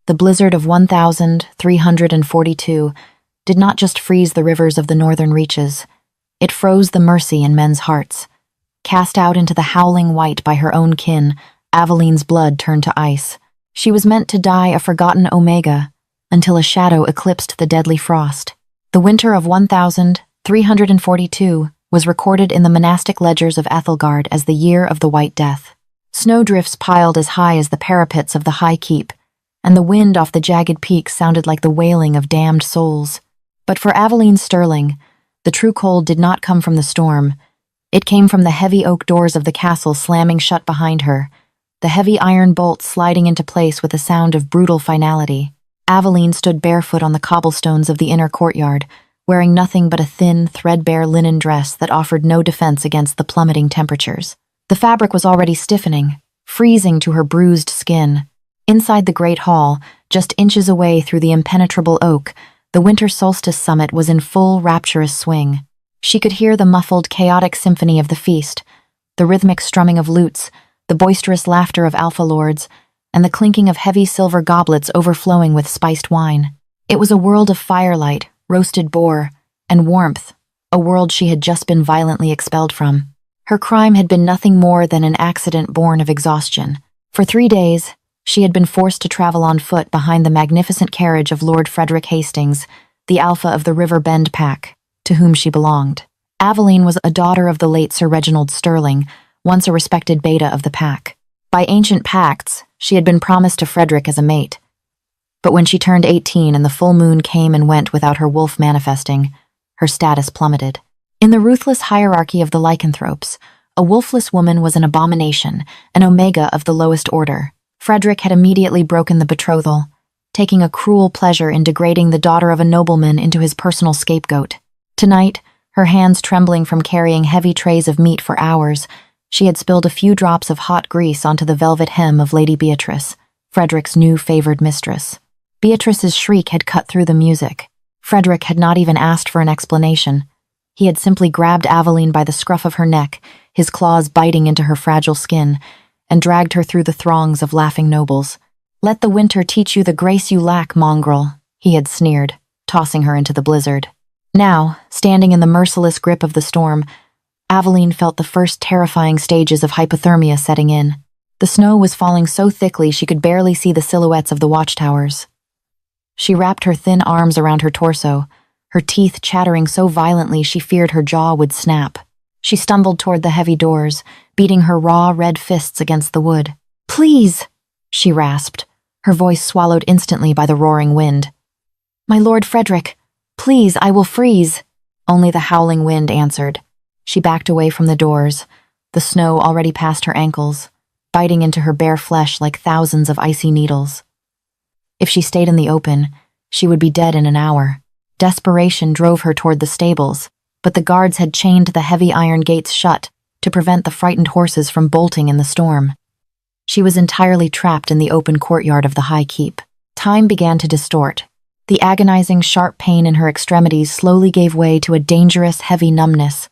The blizzard of 1342 did not just freeze the rivers of the northern reaches, it froze the mercy in men's hearts. Cast out into the howling white by her own kin, Aveline's blood turned to ice. She was meant to die a forgotten Omega, until a shadow eclipsed the deadly frost. The winter of 1342 was recorded in the monastic ledgers of Ethelgard as the year of the White Death. Snowdrifts piled as high as the parapets of the High Keep, and the wind off the jagged peaks sounded like the wailing of damned souls. But for Aveline Sterling, the true cold did not come from the storm. It came from the heavy oak doors of the castle slamming shut behind her, the heavy iron bolts sliding into place with a sound of brutal finality. Aveline stood barefoot on the cobblestones of the inner courtyard, wearing nothing but a thin, threadbare linen dress that offered no defense against the plummeting temperatures. The fabric was already stiffening, freezing to her bruised skin. Inside the great hall, just inches away through the impenetrable oak, the winter solstice summit was in full rapturous swing. She could hear the muffled, chaotic symphony of the feast, the rhythmic strumming of lutes, the boisterous laughter of alpha lords, and the clinking of heavy silver goblets overflowing with spiced wine. It was a world of firelight, roasted boar, and warmth, a world she had just been violently expelled from. Her crime had been nothing more than an accident born of exhaustion. For 3 days, she had been forced to travel on foot behind the magnificent carriage of Lord Frederick Hastings, the alpha of the River Bend pack, to whom she belonged. Aveline was a daughter of the late Sir Reginald Sterling, once a respected beta of the pack. By ancient pacts, she had been promised to Frederick as a mate. But when she turned 18 and the full moon came and went without her wolf manifesting, her status plummeted. In the ruthless hierarchy of the lycanthropes, a wolfless woman was an abomination, an omega of the lowest order. Frederick had immediately broken the betrothal, taking a cruel pleasure in degrading the daughter of a nobleman into his personal scapegoat. Tonight, her hands trembling from carrying heavy trays of meat for hours, she had spilled a few drops of hot grease onto the velvet hem of Lady Beatrice, Frederick's new favored mistress. Beatrice's shriek had cut through the music. Frederick had not even asked for an explanation. He had simply grabbed Aveline by the scruff of her neck, his claws biting into her fragile skin, and dragged her through the throngs of laughing nobles. "Let the winter teach you the grace you lack, mongrel," he had sneered, tossing her into the blizzard. Now, standing in the merciless grip of the storm, Aveline felt the first terrifying stages of hypothermia setting in. The snow was falling so thickly she could barely see the silhouettes of the watchtowers. She wrapped her thin arms around her torso, her teeth chattering so violently she feared her jaw would snap. She stumbled toward the heavy doors, beating her raw, red fists against the wood. "Please," she rasped, her voice swallowed instantly by the roaring wind. "My Lord Frederick, please, I will freeze." Only the howling wind answered. She backed away from the doors, the snow already past her ankles, biting into her bare flesh like thousands of icy needles. If she stayed in the open, she would be dead in an hour. Desperation drove her toward the stables, but the guards had chained the heavy iron gates shut to prevent the frightened horses from bolting in the storm. She was entirely trapped in the open courtyard of the High Keep. Time began to distort. The agonizing, sharp pain in her extremities slowly gave way to a dangerous, heavy numbness.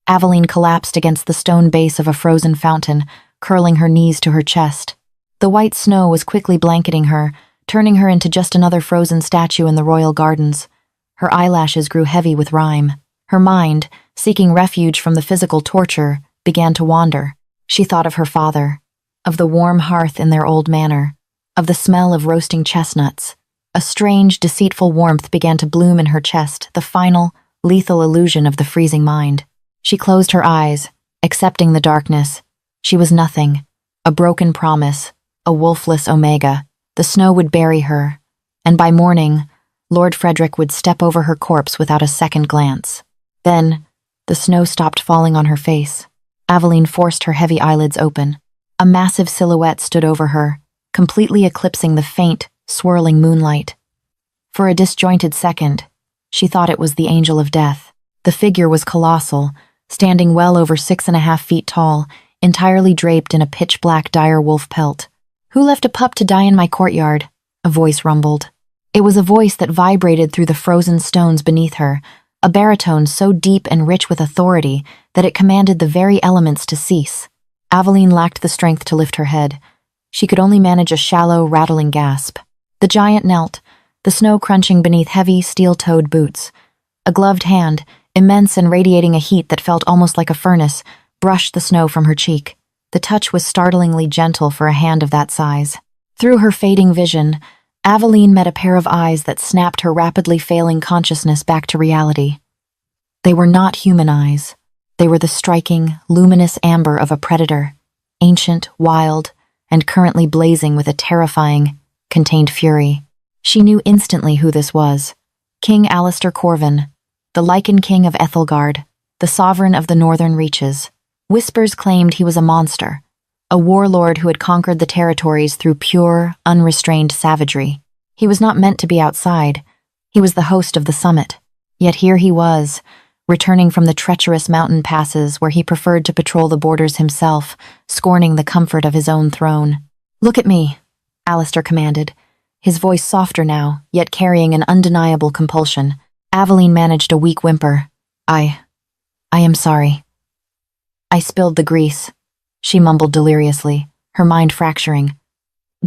Aveline collapsed against the stone base of a frozen fountain, curling her knees to her chest. The white snow was quickly blanketing her, turning her into just another frozen statue in the royal gardens. Her eyelashes grew heavy with rime. Her mind, seeking refuge from the physical torture, began to wander. She thought of her father, of the warm hearth in their old manor, of the smell of roasting chestnuts. A strange, deceitful warmth began to bloom in her chest, the final, lethal illusion of the freezing mind. She closed her eyes, accepting the darkness. She was nothing, a broken promise, a wolfless omega. The snow would bury her, and by morning, Lord Frederick would step over her corpse without a second glance. Then, the snow stopped falling on her face. Aveline forced her heavy eyelids open. A massive silhouette stood over her, completely eclipsing the faint, swirling moonlight. For a disjointed second, she thought it was the Angel of Death. The figure was colossal, standing well over 6.5 feet tall, entirely draped in a pitch-black dire wolf pelt. "Who left a pup to die in my courtyard?" a voice rumbled. It was a voice that vibrated through the frozen stones beneath her, a baritone so deep and rich with authority that it commanded the very elements to cease. Aveline lacked the strength to lift her head. She could only manage a shallow, rattling gasp. The giant knelt, the snow crunching beneath heavy, steel-toed boots. A gloved hand, immense and radiating a heat that felt almost like a furnace, brushed the snow from her cheek. The touch was startlingly gentle for a hand of that size. Through her fading vision, Aveline met a pair of eyes that snapped her rapidly failing consciousness back to reality. They were not human eyes. They were the striking, luminous amber of a predator, ancient, wild, and currently blazing with a terrifying, contained fury. She knew instantly who this was. King Alistair Corvin, the Lycan King of Ethelgard, the sovereign of the Northern Reaches. Whispers claimed he was a monster, a warlord who had conquered the territories through pure, unrestrained savagery. He was not meant to be outside. He was the host of the summit. Yet here he was, returning from the treacherous mountain passes where he preferred to patrol the borders himself, scorning the comfort of his own throne. "Look at me," Alistair commanded, his voice softer now, yet carrying an undeniable compulsion. Aveline managed a weak whimper. I am sorry. "I spilled the grease," she mumbled deliriously, her mind fracturing.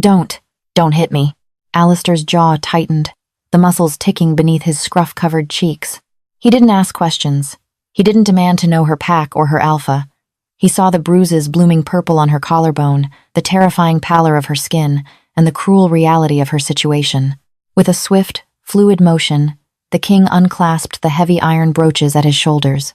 Don't hit me." Alistair's jaw tightened, the muscles ticking beneath his scruff-covered cheeks. He didn't ask questions. He didn't demand to know her pack or her alpha. He saw the bruises blooming purple on her collarbone, the terrifying pallor of her skin, and the cruel reality of her situation. With a swift, fluid motion, the king unclasped the heavy iron brooches at his shoulders.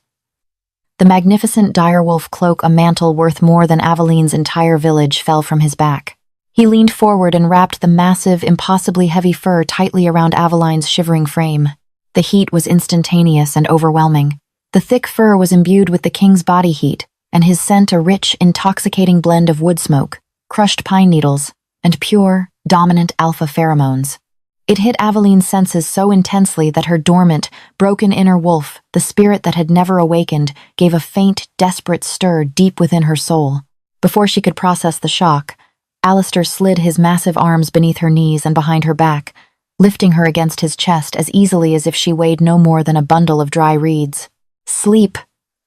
The magnificent direwolf cloak, a mantle worth more than Aveline's entire village, fell from his back. He leaned forward and wrapped the massive, impossibly heavy fur tightly around Aveline's shivering frame. The heat was instantaneous and overwhelming. The thick fur was imbued with the king's body heat, and his scent a rich, intoxicating blend of wood smoke, crushed pine needles, and pure, dominant alpha pheromones. It hit Aveline's senses so intensely that her dormant, broken inner wolf, the spirit that had never awakened, gave a faint, desperate stir deep within her soul. Before she could process the shock, Alistair slid his massive arms beneath her knees and behind her back, lifting her against his chest as easily as if she weighed no more than a bundle of dry reeds. "Sleep,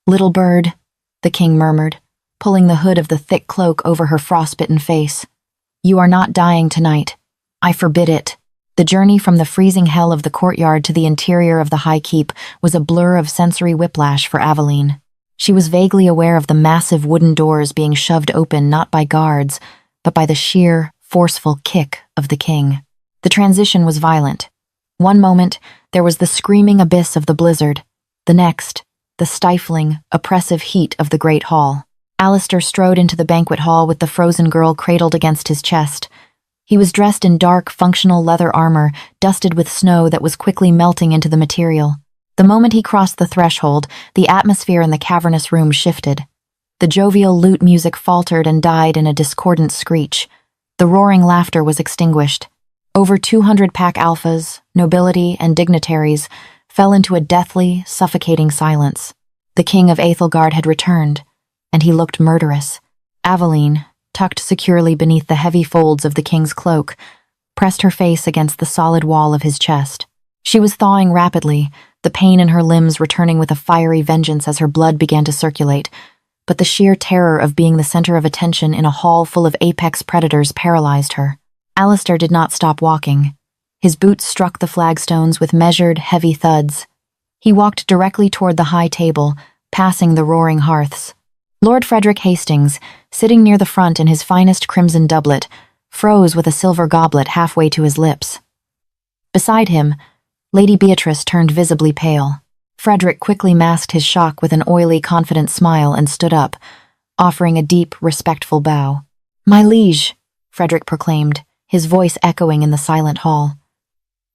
little bird," the king murmured, pulling the hood of the thick cloak over her frostbitten face. "You are not dying tonight. I forbid it." The journey from the freezing hell of the courtyard to the interior of the High Keep was a blur of sensory whiplash for Aveline. She was vaguely aware of the massive wooden doors being shoved open not by guards, but by the sheer, forceful kick of the king. The transition was violent. One moment, there was the screaming abyss of the blizzard. The next, the stifling, oppressive heat of the great hall. Alistair strode into the banquet hall with the frozen girl cradled against his chest. He was dressed in dark, functional leather armor, dusted with snow that was quickly melting into the material. The moment he crossed the threshold, the atmosphere in the cavernous room shifted. The jovial lute music faltered and died in a discordant screech. The roaring laughter was extinguished. Over 200 pack alphas, nobility, and dignitaries fell into a deathly, suffocating silence. The king of Ethelgard had returned, and he looked murderous. Aveline, tucked securely beneath the heavy folds of the king's cloak, pressed her face against the solid wall of his chest. She was thawing rapidly, the pain in her limbs returning with a fiery vengeance as her blood began to circulate, but the sheer terror of being the center of attention in a hall full of apex predators paralyzed her. Alistair did not stop walking. His boots struck the flagstones with measured, heavy thuds. He walked directly toward the high table, passing the roaring hearths. Lord Frederick Hastings, sitting near the front in his finest crimson doublet, froze with a silver goblet halfway to his lips. Beside him, Lady Beatrice turned visibly pale. Frederick quickly masked his shock with an oily, confident smile and stood up, offering a deep, respectful bow. "My liege," Frederick proclaimed, his voice echoing in the silent hall.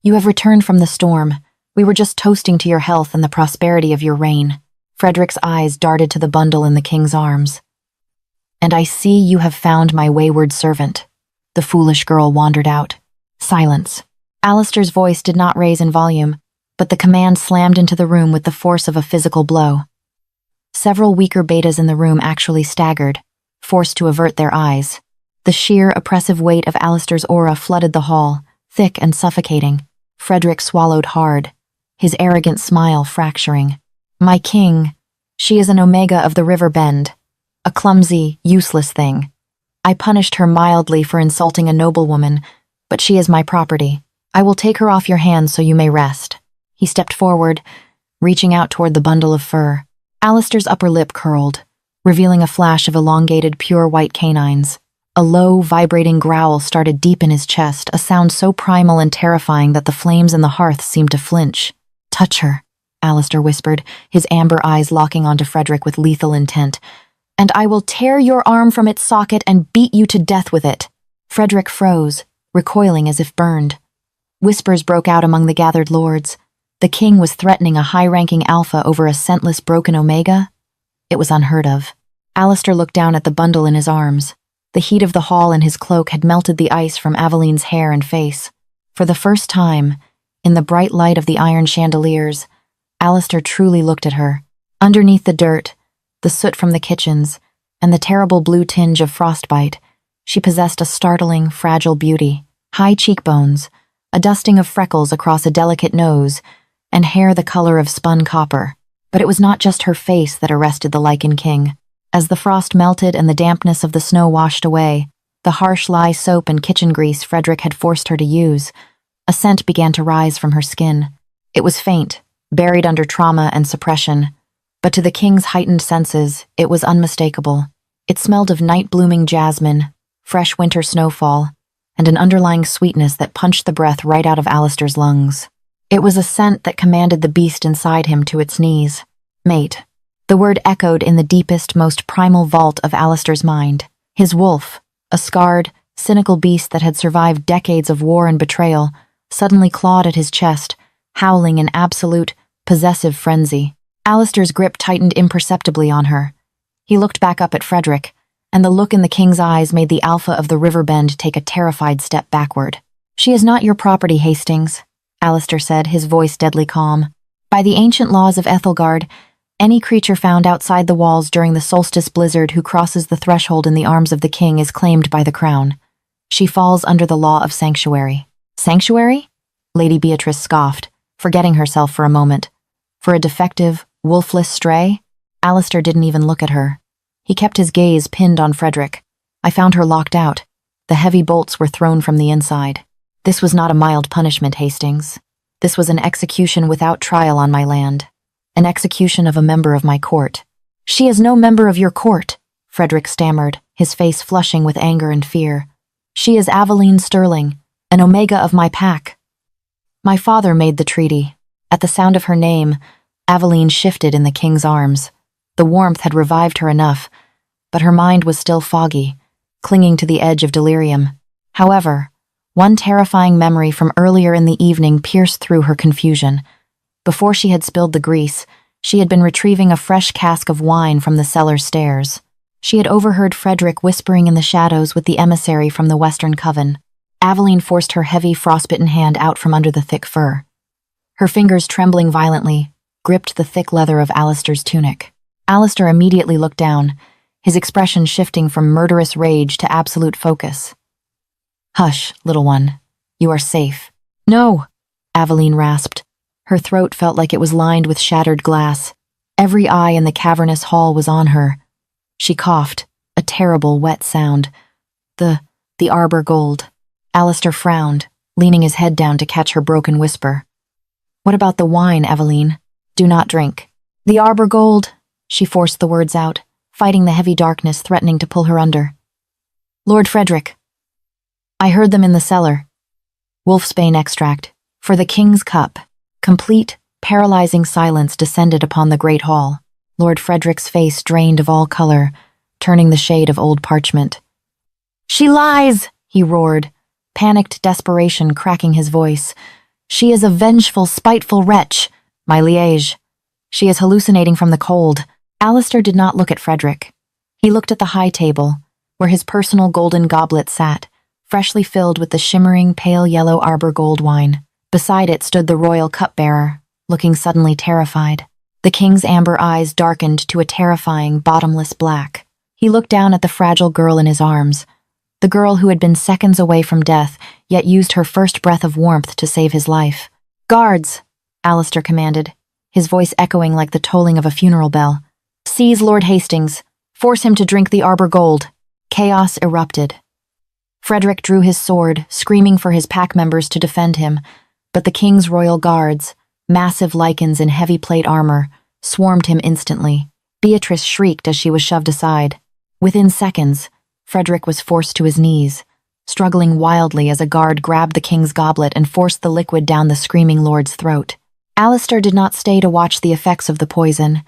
"You have returned from the storm. We were just toasting to your health and the prosperity of your reign." Frederick's eyes darted to the bundle in the king's arms. "And I see you have found my wayward servant." The foolish girl wandered out. Silence. Alistair's voice did not raise in volume, but the command slammed into the room with the force of a physical blow. Several weaker betas in the room actually staggered, forced to avert their eyes. The sheer, oppressive weight of Alistair's aura flooded the hall, thick and suffocating. Frederick swallowed hard, his arrogant smile fracturing. "My king, she is an Omega of the River Bend, a clumsy, useless thing. I punished her mildly for insulting a noblewoman, but she is my property. I will take her off your hands so you may rest." He stepped forward, reaching out toward the bundle of fur. Alistair's upper lip curled, revealing a flash of elongated, pure white canines. A low, vibrating growl started deep in his chest, a sound so primal and terrifying that the flames in the hearth seemed to flinch. "Touch her," Alistair whispered, his amber eyes locking onto Frederick with lethal intent. "And I will tear your arm from its socket and beat you to death with it." Frederick froze, recoiling as if burned. Whispers broke out among the gathered lords. The king was threatening a high-ranking alpha over a scentless broken omega? It was unheard of. Alistair looked down at the bundle in his arms. The heat of the hall and his cloak had melted the ice from Aveline's hair and face. For the first time, in the bright light of the iron chandeliers, Alistair truly looked at her. Underneath the dirt, the soot from the kitchens, and the terrible blue tinge of frostbite, she possessed a startling, fragile beauty. High cheekbones, a dusting of freckles across a delicate nose, and hair the color of spun copper. But it was not just her face that arrested the Lichen King. As the frost melted and the dampness of the snow washed away, the harsh lye soap and kitchen grease Frederick had forced her to use, a scent began to rise from her skin. It was faint, buried under trauma and suppression, but to the king's heightened senses, it was unmistakable. It smelled of night-blooming jasmine, fresh winter snowfall, and an underlying sweetness that punched the breath right out of Alistair's lungs. It was a scent that commanded the beast inside him to its knees. Mate. The word echoed in the deepest, most primal vault of Alistair's mind. His wolf, a scarred, cynical beast that had survived decades of war and betrayal, suddenly clawed at his chest, howling in absolute, possessive frenzy. Alistair's grip tightened imperceptibly on her. He looked back up at Frederick, and the look in the king's eyes made the alpha of the Riverbend take a terrified step backward. "She is not your property, Hastings," Alistair said, his voice deadly calm. "By the ancient laws of Ethelgard, any creature found outside the walls during the solstice blizzard who crosses the threshold in the arms of the king is claimed by the crown. She falls under the law of sanctuary." "Sanctuary?" Lady Beatrice scoffed, forgetting herself for a moment. For a defective, wolfless stray? Alistair didn't even look at her. He kept his gaze pinned on Frederick. "I found her locked out. The heavy bolts were thrown from the inside. This was not a mild punishment, Hastings. This was an execution without trial on my land. An execution of a member of my court." "She is no member of your court," Frederick stammered, his face flushing with anger and fear. "She is Aveline Sterling, an omega of my pack. My father made the treaty." At the sound of her name, Aveline shifted in the king's arms. The warmth had revived her enough, but her mind was still foggy, clinging to the edge of delirium. However, one terrifying memory from earlier in the evening pierced through her confusion. Before she had spilled the grease, she had been retrieving a fresh cask of wine from the cellar stairs. She had overheard Frederick whispering in the shadows with the emissary from the Western Coven. Aveline forced her heavy, frostbitten hand out from under the thick fur. Her fingers, trembling violently, gripped the thick leather of Alistair's tunic. Alistair immediately looked down, his expression shifting from murderous rage to absolute focus. "Hush, little one. You are safe." "No," Aveline rasped. Her throat felt like it was lined with shattered glass. Every eye in the cavernous hall was on her. She coughed, a terrible, wet sound. The Arbor Gold." Alistair frowned, leaning his head down to catch her broken whisper. "What about the wine, Aveline? Do not drink." "The Arbor Gold," she forced the words out, fighting the heavy darkness threatening to pull her under. "Lord Frederick. I heard them in the cellar. Wolfsbane extract. For the king's cup." Complete, paralyzing silence descended upon the great hall. Lord Frederick's face drained of all color, turning the shade of old parchment. "She lies!" he roared, panicked desperation cracking his voice. "She is a vengeful, spiteful wretch, my liege. She is hallucinating from the cold." Alistair did not look at Frederick. He looked at the high table, where his personal golden goblet sat, freshly filled with the shimmering, pale yellow Arbor Gold wine. Beside it stood the royal cupbearer, looking suddenly terrified. The king's amber eyes darkened to a terrifying, bottomless black. He looked down at the fragile girl in his arms, the girl who had been seconds away from death, yet used her first breath of warmth to save his life. "Guards," Alistair commanded, his voice echoing like the tolling of a funeral bell. "Seize Lord Hastings. Force him to drink the Arbor Gold." Chaos erupted. Frederick drew his sword, screaming for his pack members to defend him, but the king's royal guards, massive lycans in heavy plate armor, swarmed him instantly. Beatrice shrieked as she was shoved aside. Within seconds, Frederick was forced to his knees, struggling wildly as a guard grabbed the king's goblet and forced the liquid down the screaming lord's throat. Alistair did not stay to watch the effects of the poison.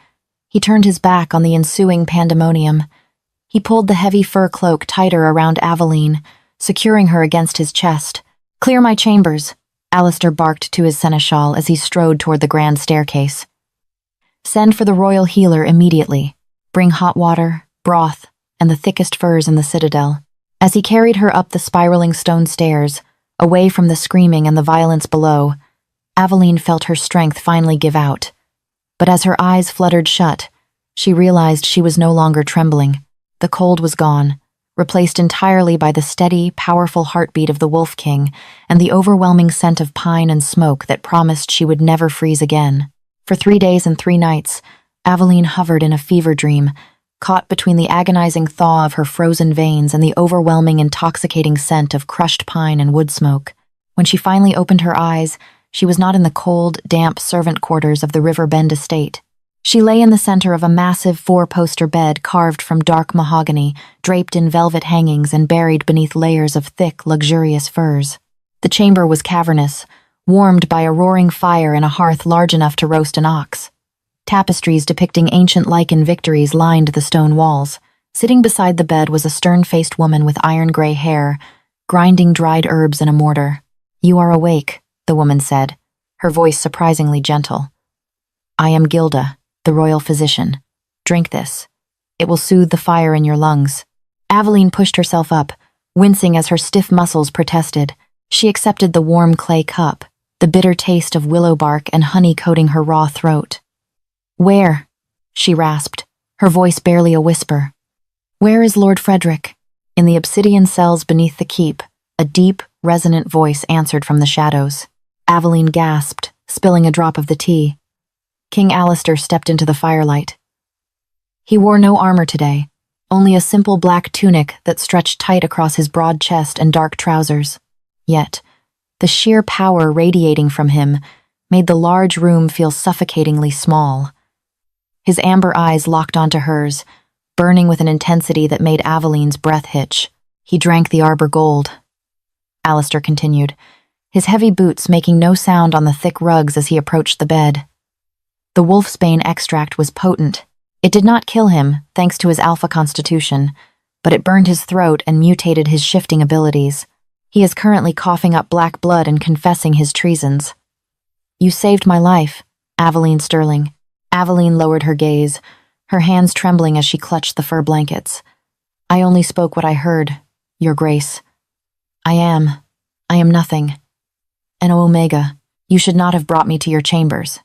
He turned his back on the ensuing pandemonium. He pulled the heavy fur cloak tighter around Aveline, securing her against his chest. "Clear my chambers," Alistair barked to his seneschal as he strode toward the grand staircase. "Send for the royal healer immediately. Bring hot water, broth, and the thickest furs in the citadel." As he carried her up the spiraling stone stairs, away from the screaming and the violence below, Aveline felt her strength finally give out. But as her eyes fluttered shut, she realized she was no longer trembling. The cold was gone, replaced entirely by the steady, powerful heartbeat of the Wolf King and the overwhelming scent of pine and smoke that promised she would never freeze again. For 3 days and 3 nights, Aveline hovered in a fever dream, caught between the agonizing thaw of her frozen veins and the overwhelming, intoxicating scent of crushed pine and wood smoke. When she finally opened her eyes, she was not in the cold, damp servant quarters of the River Bend estate. She lay in the center of a massive 4-poster bed carved from dark mahogany, draped in velvet hangings and buried beneath layers of thick, luxurious furs. The chamber was cavernous, warmed by a roaring fire in a hearth large enough to roast an ox. Tapestries depicting ancient lichen victories lined the stone walls. Sitting beside the bed was a stern-faced woman with iron-gray hair, grinding dried herbs in a mortar. "You are awake," the woman said, her voice surprisingly gentle. "I am Gilda, the royal physician. Drink this. It will soothe the fire in your lungs." Aveline pushed herself up, wincing as her stiff muscles protested. She accepted the warm clay cup, the bitter taste of willow bark and honey coating her raw throat. "Where?" she rasped, her voice barely a whisper. "Where is Lord Frederick?" In the obsidian cells beneath the keep, a deep, resonant voice answered from the shadows. Aveline gasped, spilling a drop of the tea. King Alistair stepped into the firelight. He wore no armor today, only a simple black tunic that stretched tight across his broad chest and dark trousers. Yet, the sheer power radiating from him made the large room feel suffocatingly small. His amber eyes locked onto hers, burning with an intensity that made Aveline's breath hitch. "He drank the Arbor Gold," Alistair continued, his heavy boots making no sound on the thick rugs as he approached the bed. The wolfsbane extract was potent. It did not kill him, thanks to his alpha constitution, but it burned his throat and mutated his shifting abilities. He is currently coughing up black blood and confessing his treasons. "You saved my life, Aveline Sterling." Aveline lowered her gaze, her hands trembling as she clutched the fur blankets. "I only spoke what I heard, Your Grace. I am nothing. And Omega, you should not have brought me to your chambers.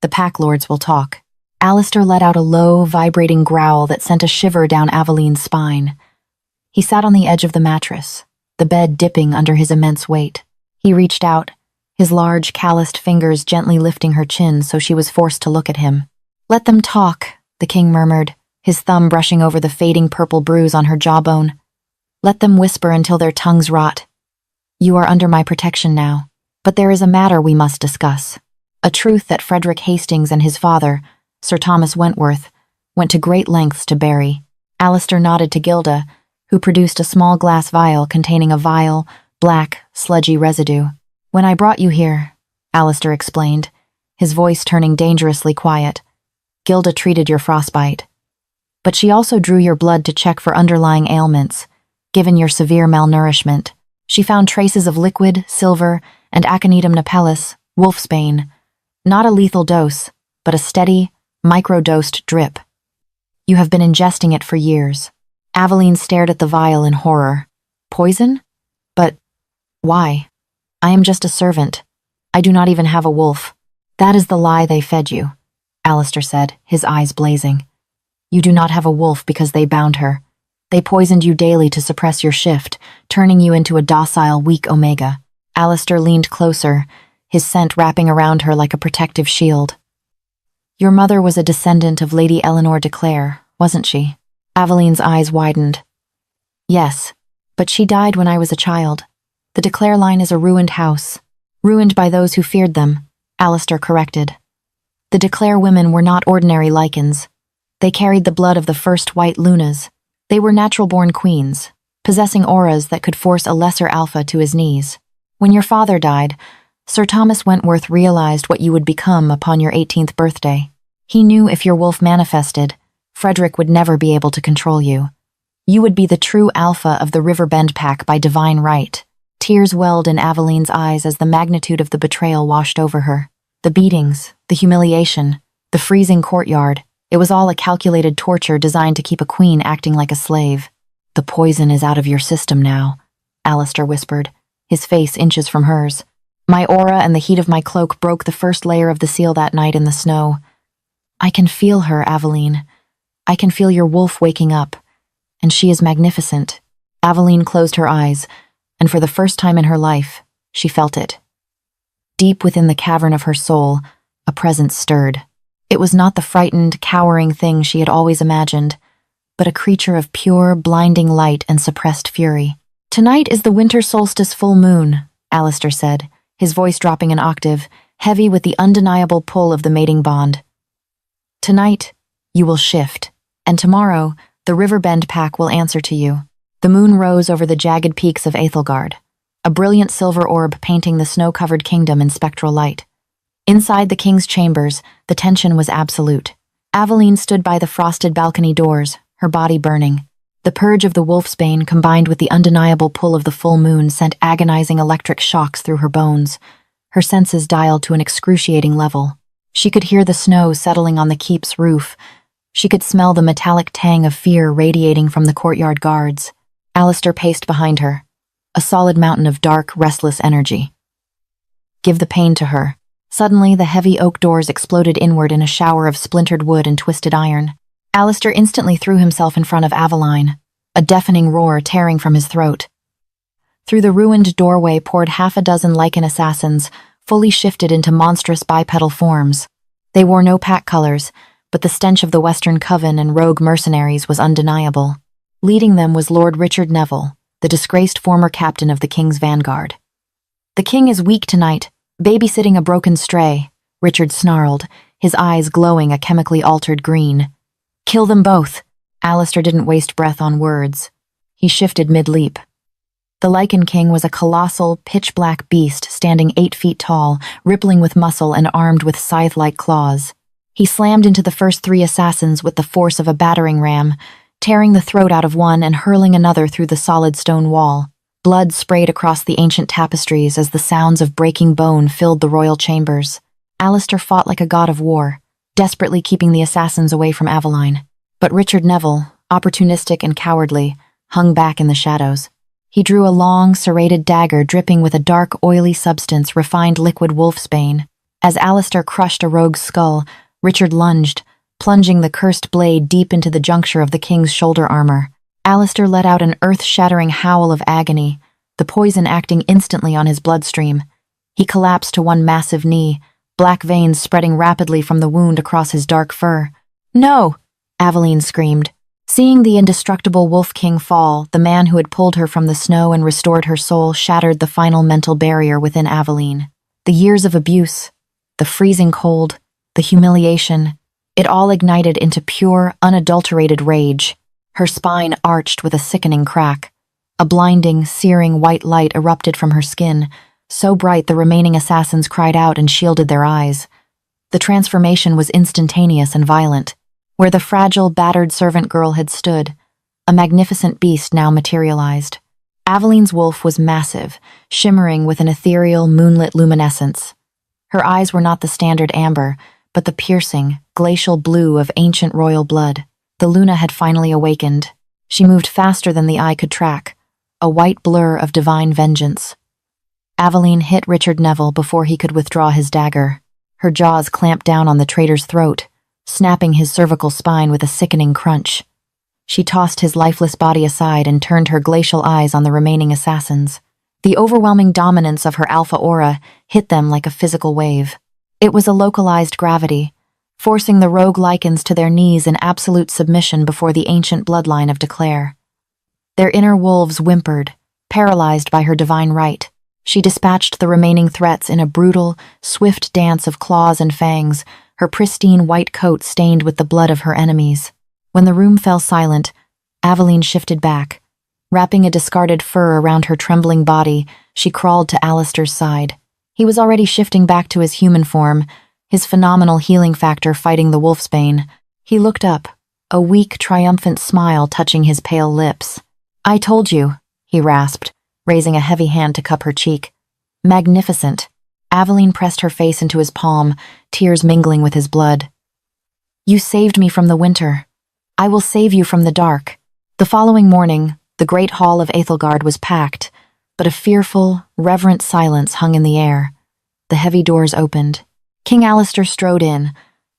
The Pack Lords will talk." Alistair let out a low, vibrating growl that sent a shiver down Aveline's spine. He sat on the edge of the mattress, the bed dipping under his immense weight. He reached out, his large, calloused fingers gently lifting her chin so she was forced to look at him. "Let them talk," the king murmured, his thumb brushing over the fading purple bruise on her jawbone. "Let them whisper until their tongues rot. You are under my protection now, but there is a matter we must discuss. A truth that Frederick Hastings and his father, Sir Thomas Wentworth, went to great lengths to bury." Alistair nodded to Gilda, who produced a small glass vial containing a vile, black, sludgy residue. "When I brought you here," Alistair explained, his voice turning dangerously quiet, "Gilda treated your frostbite. But she also drew your blood to check for underlying ailments, given your severe malnourishment. She found traces of liquid, silver, and Aconitum napellus, wolfsbane. Not a lethal dose, but a steady, microdosed drip. You have been ingesting it for years." Aveline stared at the vial in horror. "Poison? But why? I am just a servant. I do not even have a wolf." "That is the lie they fed you," Alistair said, his eyes blazing. "You do not have a wolf because they bound her. They poisoned you daily to suppress your shift, turning you into a docile, weak Omega." Alistair leaned closer, his scent wrapping around her like a protective shield. "Your mother was a descendant of Lady Eleanor de Clare, wasn't she?" Aveline's eyes widened. "Yes, But she died when I was a child. The Declare line is a ruined house. Ruined by those who feared them, Alistair corrected. The Declare women were not ordinary Lycans. They carried the blood of the first white Lunas. They were natural-born queens, possessing auras that could force a lesser alpha to his knees. When your father died, Sir Thomas Wentworth realized what you would become upon your 18th birthday. He knew if your wolf manifested, Frederick would never be able to control you. You would be the true alpha of the Riverbend pack by divine right. Tears welled in Aveline's eyes as the magnitude of the betrayal washed over her. The beatings, the humiliation, the freezing courtyard, it was all a calculated torture designed to keep a queen acting like a slave. The poison is out of your system now, Alistair whispered, his face inches from hers. My aura and the heat of my cloak broke the first layer of the seal that night in the snow. I can feel her, Aveline. I can feel your wolf waking up, and she is magnificent. Aveline closed her eyes, and for the first time in her life, she felt it. Deep within the cavern of her soul, a presence stirred. It was not the frightened, cowering thing she had always imagined, but a creature of pure, blinding light and suppressed fury. Tonight is the winter solstice full moon, Alistair said, his voice dropping an octave, heavy with the undeniable pull of the mating bond. Tonight, you will shift, and tomorrow, the Riverbend pack will answer to you. The moon rose over the jagged peaks of Aethelgard, a brilliant silver orb painting the snow-covered kingdom in spectral light. Inside the king's chambers, the tension was absolute. Aveline stood by the frosted balcony doors, her body burning. The purge of the wolfsbane combined with the undeniable pull of the full moon sent agonizing electric shocks through her bones. Her senses dialed to an excruciating level. She could hear the snow settling on the keep's roof. She could smell the metallic tang of fear radiating from the courtyard guards. Alistair paced behind her, a solid mountain of dark, restless energy. Give the pain to her. Suddenly, the heavy oak doors exploded inward in a shower of splintered wood and twisted iron. Alistair instantly threw himself in front of Aveline, a deafening roar tearing from his throat. Through the ruined doorway poured half a dozen Lycan assassins, fully shifted into monstrous bipedal forms. They wore no pack colors, but the stench of the Western Coven and rogue mercenaries was undeniable. Leading them was Lord Richard Neville, the disgraced former captain of the King's Vanguard. The king is weak tonight, babysitting a broken stray, Richard snarled, his eyes glowing a chemically altered green. Kill them both. Alistair didn't waste breath on words. He shifted mid-leap. The Lycan King was a colossal, pitch-black beast standing 8 feet tall, rippling with muscle and armed with scythe-like claws. He slammed into the first 3 assassins with the force of a battering ram, tearing the throat out of one and hurling another through the solid stone wall. Blood sprayed across the ancient tapestries as the sounds of breaking bone filled the royal chambers. Alistair fought like a god of war, desperately keeping the assassins away from Aveline. But Richard Neville, opportunistic and cowardly, hung back in the shadows. He drew a long, serrated dagger dripping with a dark, oily substance refined liquid wolfsbane. As Alistair crushed a rogue's skull, Richard lunged, plunging the cursed blade deep into the juncture of the king's shoulder armor. Alistair let out an earth-shattering howl of agony, the poison acting instantly on his bloodstream. He collapsed to one massive knee, black veins spreading rapidly from the wound across his dark fur. "No!" Aveline screamed. Seeing the indestructible Wolf King fall, the man who had pulled her from the snow and restored her soul shattered the final mental barrier within Aveline. The years of abuse, the freezing cold, the humiliation, it all ignited into pure, unadulterated rage. Her spine arched with a sickening crack. A blinding, searing white light erupted from her skin, so bright the remaining assassins cried out and shielded their eyes. The transformation was instantaneous and violent. Where the fragile, battered servant girl had stood, a magnificent beast now materialized. Aveline's wolf was massive, shimmering with an ethereal, moonlit luminescence. Her eyes were not the standard amber, but the piercing, glacial blue of ancient royal blood. The Luna had finally awakened. She moved faster than the eye could track, a white blur of divine vengeance. Aveline hit Richard Neville before he could withdraw his dagger. Her jaws clamped down on the traitor's throat, snapping his cervical spine with a sickening crunch. She tossed his lifeless body aside and turned her glacial eyes on the remaining assassins. The overwhelming dominance of her alpha aura hit them like a physical wave. It was a localized gravity, forcing the rogue Lycans to their knees in absolute submission before the ancient bloodline of Declare. Their inner wolves whimpered, paralyzed by her divine right. She dispatched the remaining threats in a brutal, swift dance of claws and fangs, her pristine white coat stained with the blood of her enemies. When the room fell silent, Aveline shifted back. Wrapping a discarded fur around her trembling body, she crawled to Alistair's side. He was already shifting back to his human form, his phenomenal healing factor fighting the wolfsbane. He looked up, a weak, triumphant smile touching his pale lips. "I told you," he rasped, raising a heavy hand to cup her cheek. "Magnificent." Aveline pressed her face into his palm, tears mingling with his blood. "You saved me from the winter. I will save you from the dark." The following morning, the great hall of Aethelgard was packed, but a fearful, reverent silence hung in the air. The heavy doors opened. King Alistair strode in,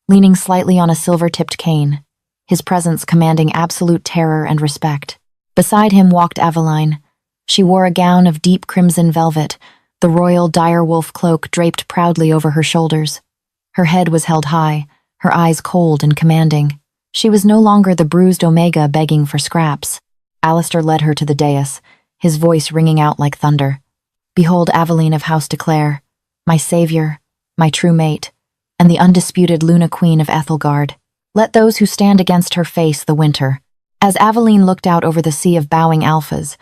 leaning slightly on a silver-tipped cane, his presence commanding absolute terror and respect. Beside him walked Aveline. She wore a gown of deep crimson velvet, the royal direwolf cloak draped proudly over her shoulders. Her head was held high, her eyes cold and commanding. She was no longer the bruised Omega begging for scraps. Alistair led her to the dais, his voice ringing out like thunder. "Behold Aveline of House Declare, my savior, my true mate, and the undisputed Luna Queen of Ethelgard. Let those who stand against her face the winter." As Aveline looked out over the sea of bowing alphas,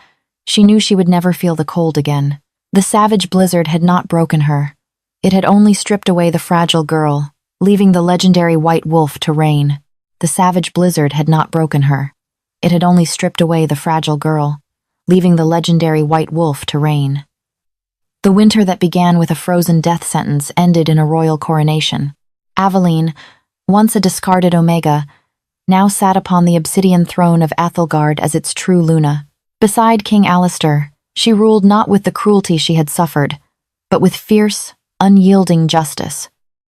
she knew she would never feel the cold again. The savage blizzard had not broken her. It had only stripped away the fragile girl, leaving the legendary white wolf to reign. The savage blizzard had not broken her. It had only stripped away the fragile girl, leaving the legendary white wolf to reign. The winter that began with a frozen death sentence ended in a royal coronation. Aveline, once a discarded Omega, now sat upon the obsidian throne of Ethelgard as its true Luna. Beside King Alistair, she ruled not with the cruelty she had suffered, but with fierce, unyielding justice.